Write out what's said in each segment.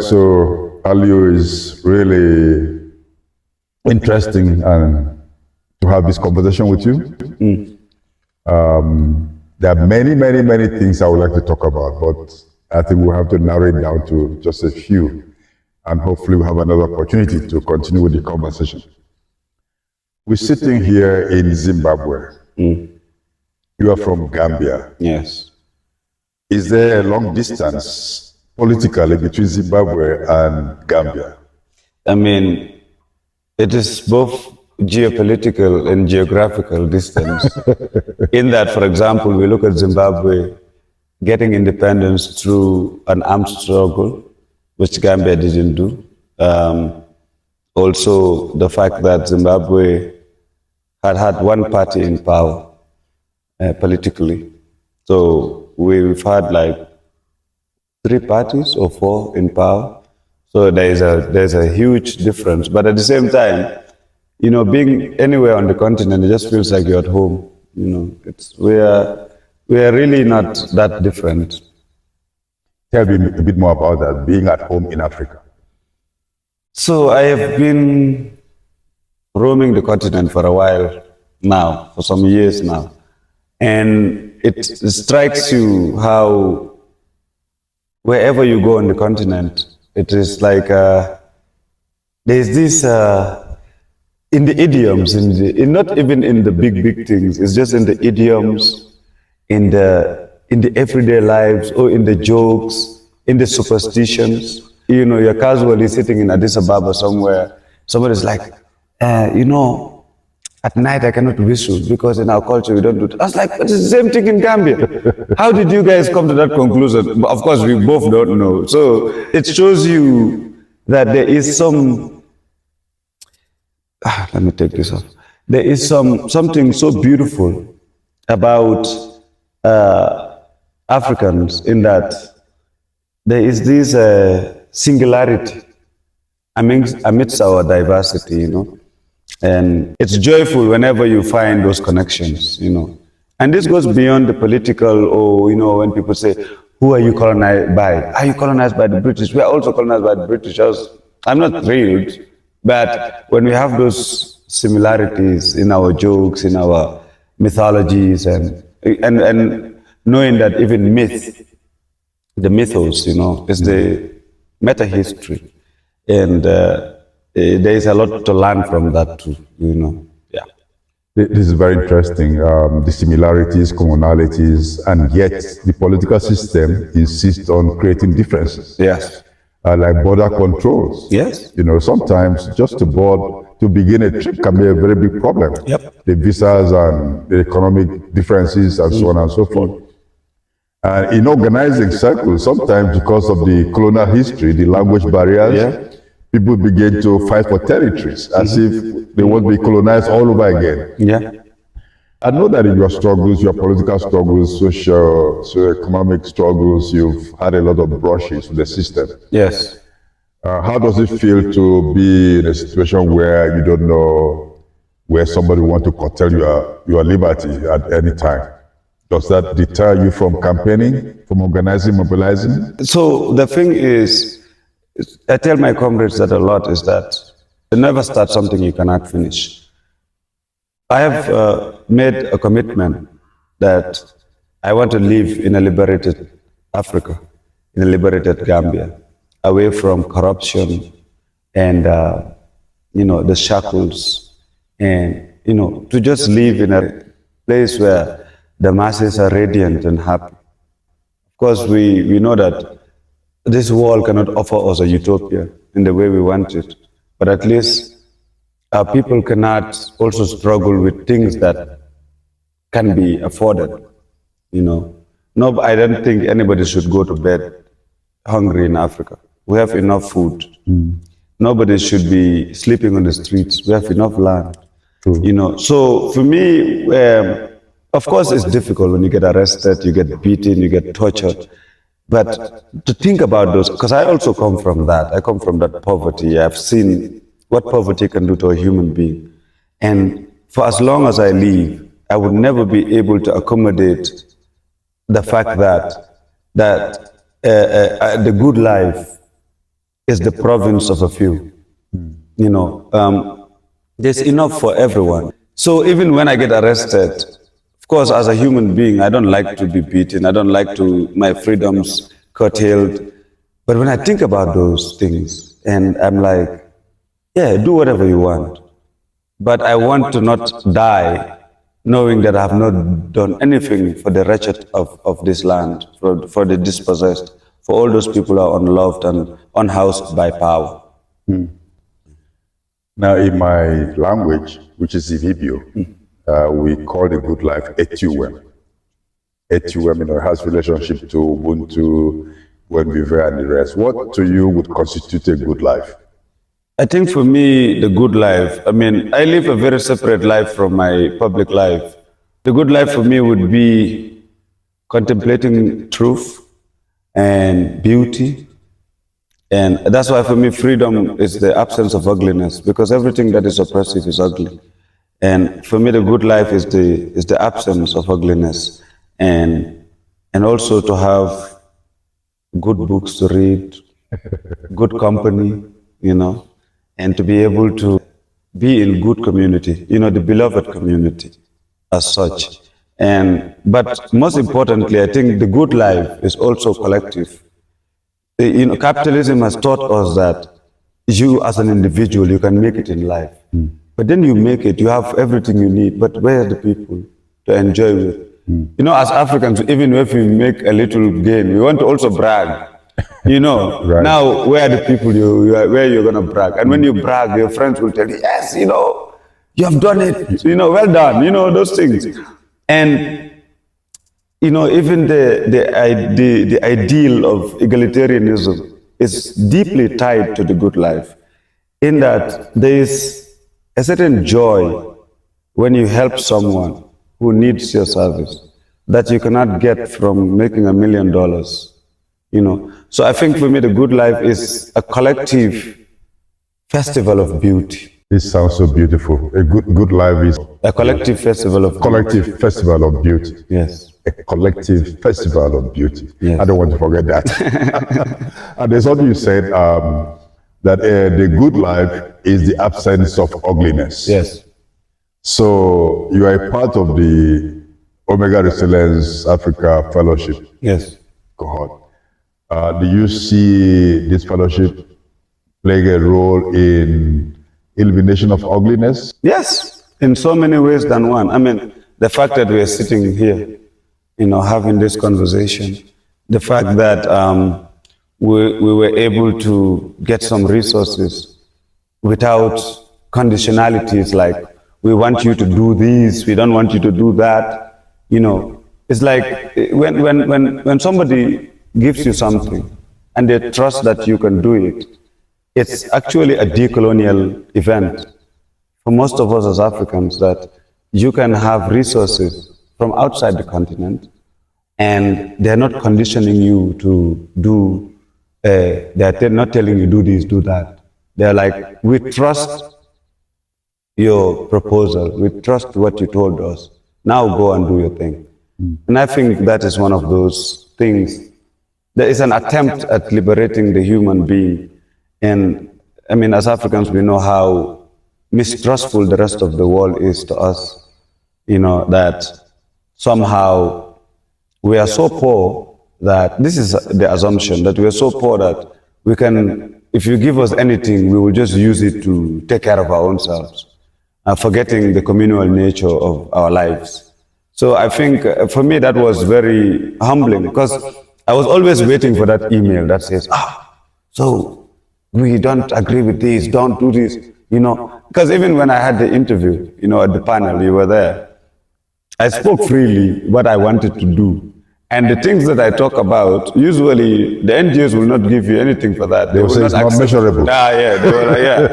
so Alieu is really interesting and to have this conversation with you. There are many things I would like to talk about, but I think we'll have to narrow it down to just a few, and hopefully we'll have another opportunity to continue with the conversation. We're sitting here in Zimbabwe. You are from Gambia. Yes. Is there a long distance politically between Zimbabwe and Gambia? I mean, it is both geopolitical and geographical distance. In that, for example, we look at Zimbabwe getting independence through an armed struggle, which Gambia didn't do. Also, the fact that Zimbabwe had one party in power politically. So we've had like 3 parties or 4 in power. So there's a huge difference. But at the same time, you know, being anywhere on the continent, it just feels like you're at home. You know, we are really not that different. Tell me a bit more about that, being at home in Africa. So I have been roaming the continent for a while now, for some years now. And it strikes you how wherever you go on the continent, it is like there's this in the idioms, not even in the big things. It's just in the idioms, in the everyday lives, or in the jokes, in the superstitions. You know, you're casually sitting in Addis Ababa somewhere. Somebody's like, you know, at night I cannot whistle because in our culture we don't do that. I was like, it's the same thing in Gambia. How did you guys come to that conclusion? Of course, we both don't know. So it shows you that there is some, let me take this off. There is something so beautiful about Africans in that there is this singularity amidst our diversity, you know. And it's joyful whenever you find those connections, you know. And this goes beyond the political, or, you know, when people say, who are you colonized by? Are you colonized by the British? We are also colonized by the British. I'm not thrilled, but when we have those similarities in our jokes, in our mythologies, and knowing that even the mythos, you know, is the meta-history. And there is a lot to learn from that too, you know. Yeah. This is very interesting, the similarities, commonalities, and yet the political system insists on creating differences. Yes. Like border controls. Yes. You know, sometimes just to begin a trip can be a very big problem. Yep. The visas and the economic differences and so on and so forth. And in organizing circles, sometimes because of the colonial history, the language barriers, people begin to fight for territories as if they want to be colonized all over again. Yeah. I know that in your struggles, your political struggles, socio-economic struggles, you've had a lot of brushes with the system. Yes. How does it feel to be in a situation where you don't know where somebody wants to curtail your liberty at any time? Does that deter you from campaigning, from organizing, mobilizing? So the thing is, I tell my comrades that a lot, is that you never start something you cannot finish. I have made a commitment that I want to live in a liberated Africa, in a liberated Gambia, away from corruption and you know, the shackles, and you know, to just live in a place where the masses are radiant and happy. Of course, we know that this world cannot offer us a utopia in the way we want it, but at least our people cannot also struggle with things that can be afforded, you know. No, I don't think anybody should go to bed hungry in Africa. We have enough food. Nobody should be sleeping on the streets. We have enough land, you know. So for me, of course, it's difficult when you get arrested, you get beaten, you get tortured. But to think about those, because I also come from that. I come from that poverty. I've seen what poverty can do to a human being. And for as long as I live, I would never be able to accommodate the fact that the good life is the province of a few. You know, there's enough for everyone. So even when I get arrested, of course, as a human being, I don't like to be beaten. I don't like to my freedoms curtailed. But when I think about those things, and I'm like, yeah, do whatever you want. But I want to not die knowing that I have not done anything for the wretched of this land, for the dispossessed, for all those people who are unloved and unhoused by power. Now, in my language, which is Ibibio, we call the good life EtiUwem. EtiUwem, has relationship to Ubuntu, when we were and the rest. What to you would constitute a good life? I think for me, the good life, I mean, I live a very separate life from my public life. The good life for me would be contemplating truth and beauty. And that's why for me, freedom is the absence of ugliness, because everything that is oppressive is ugly. And for me, the good life is the absence of ugliness, and also to have good books to read, good company, and to be able to be in good community, the beloved community as such. But most importantly, I think the good life is also collective. Capitalism has taught us that you as an individual, you can make it in life. But then you make it, you have everything you need, but where are the people to enjoy with? As Africans, even if we make a little gain, we want to also brag. Right. Now where are the people where you're going to brag? And when you brag, your friends will tell you, yes, you have done it, well done, those things. And even the ideal of egalitarianism is deeply tied to the good life, in that there is a certain joy when you help someone who needs your service that you cannot get from making $1 million. So I think for me, the good life is a collective festival of beauty. This sounds so beautiful. A good life is a collective festival of collective festival of beauty. Yes. A collective festival of beauty. Yes. I don't want to forget that. And there's something you said, that the good life is the absence of ugliness. Yes. So you are a part of the Omega Resilience Africa Fellowship. Yes. Cohort. Do you see this fellowship playing a role in elimination of ugliness? Yes, in so many ways than one. I mean, the fact that we are sitting here, having this conversation, the fact that we were able to get some resources without conditionalities like, we want you to do this, we don't want you to do that. It's like when somebody gives you something and they trust that you can do it, it's actually a decolonial event for most of us as Africans, that you can have resources from outside the continent and they're not conditioning you to do, they're not telling you do this, do that. They're like, we trust your proposal, we trust what you told us, now go and do your thing. And I think that is one of those things. There is an attempt at liberating the human being. And I mean, as Africans, we know how mistrustful the rest of the world is to us, that somehow we are so poor that, this is the assumption, that we are so poor that we can, if you give us anything, we will just use it to take care of our own selves, forgetting the communal nature of our lives. So I think for me that was very humbling, because I was always waiting for that email that says, so we don't agree with this, don't do this, Because even when I had the interview, at the panel, you were there, I spoke freely what I wanted to do. And the things that I talk about, usually the NGOs will not give you anything for that. They will say it's not measurable. Yeah.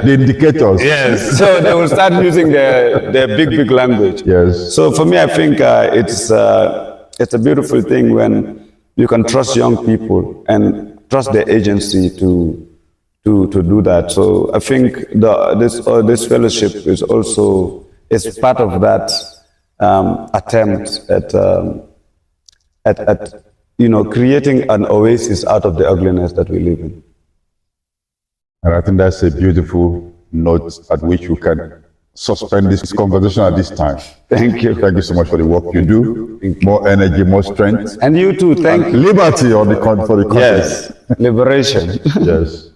The indicators. Yes. So they will start using their big language. Yes. So for me, I think it's a beautiful thing when you can trust young people and trust their agency to do that. So I think this fellowship is also part of that attempt at creating an oasis out of the ugliness that we live in. And I think that's a beautiful note at which we can suspend this conversation at this time. Thank you. Thank you so much for the work you do. More energy, more strength. And you too, thank you. Liberty on the for the country. Yes, liberation. Yes.